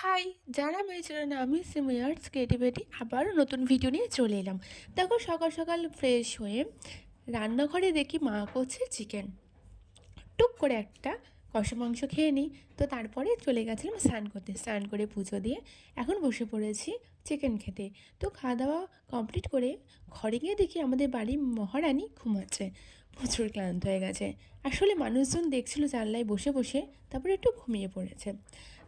High, যারা মেয়েছেন আমি Simi arts creativity আবারও নতুন ভিডিও নিয়ে চলে এলাম। দেখো সকাল সকাল ফ্রেশ হয়ে রান্নাঘরে দেখি মা করছে চিকেন। টুক করে একটা কষা মাংস খেয়ে নিই। তো তারপরে চলে গেছিলাম স্নান করতে, স্নান করে পুজো দিয়ে এখন বসে পড়েছি চিকেন খেতে। তো খাওয়া দাওয়া কমপ্লিট করে ঘরে গিয়ে দেখি আমাদের বাড়ির মহারানী ঘুমাচ্ছে, প্রচুর ক্লান্ত হয়ে গেছে। আসলে মানুষজন দেখছিল জানলায় বসে বসে, তারপরে একটু ঘুমিয়ে পড়েছে।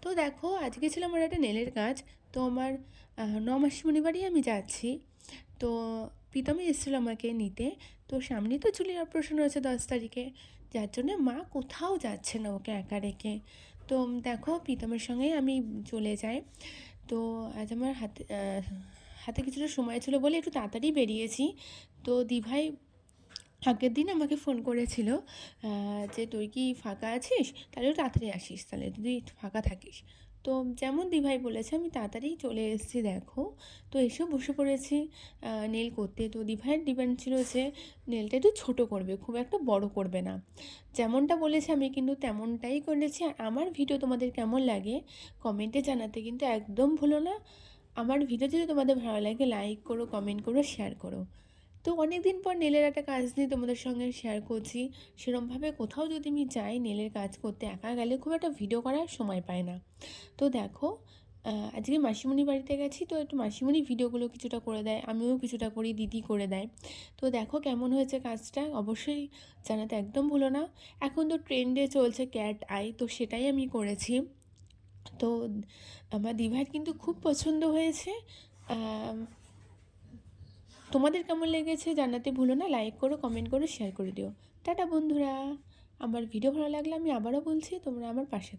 তো দেখো আজকে ছিল আমার একটা নেলের কাজ। তো আমার নমাসিমণি বাড়ি আমি যাচ্ছি। তো প্রীতমই এসেছিলো আমাকে নিতে। তো সামনেই তো চুলের অপারেশন হয়েছে 10 তারিখে, যার জন্যে মা কোথাও যাচ্ছে না ওকে একা রেখে। তো দেখো প্রীতমের সঙ্গেই আমি চলে যাই। তো আজ আমার হাতে কিছুটা সময় ছিল বলে একটু তাড়াতাড়ি বেরিয়েছি। তো দিভাই আগের দিন আমাকে ফোন করেছিল যে তুই কি ফাঁকা আছিস, তাহলে তাড়াতাড়ি আসিস, তাহলে যদি ফাঁকা থাকিস। তো যেমন দিভাই বলেছে আমি তাড়াতাড়ি চলে এসেছি। দেখো তো এসেও বসে পড়েছি নেল করতে। তো দিভাইয়ের ডিমান্ড ছিল যে নেলটা একটু ছোটো করবে, খুব একটা বড় করবে না। যেমনটা বলেছে আমি কিন্তু তেমনটাই করেছি। আর আমার ভিডিও তোমাদের কেমন লাগে কমেন্টে জানাতে কিন্তু একদম ভুলো না। আমার ভিডিও যদি তোমাদের ভালো লাগে লাইক করো, কমেন্ট করো, শেয়ার করো। তো অনেক দিন পর নেলের একটা কাজ নিয়ে তোমাদের সঙ্গে শেয়ার করছি। সেরমভাবে কোথাও যদি আমি যাই নেলের কাজ করতে, একা গেলে খুব একটা ভিডিও করার সময় পায় না। তো দেখো আজকে মাসিমণির বাড়িতে গেছি, তো একটু মাসিমণি ভিডিওগুলো কিছুটা করে দেয়, আমিও কিছুটা করি, দিদি করে দেয়। তো দেখো কেমন হয়েছে কাজটা অবশ্যই জানাতে একদম ভুলো না। এখন তো ট্রেন্ডে চলছে ক্যাট আই, তো সেটাই আমি করেছি। তো আমার দিভার কিন্তু খুব পছন্দ হয়েছে। তোমাদের কেমন লেগেছে জানাতে ভুলো না, লাইক করো, কমেন্ট করো, শেয়ার করে দিও। টাটা বন্ধুরা। আমার ভিডিও ভালো লাগলে আমি আবারও বলছি তোমরা আমার পাশে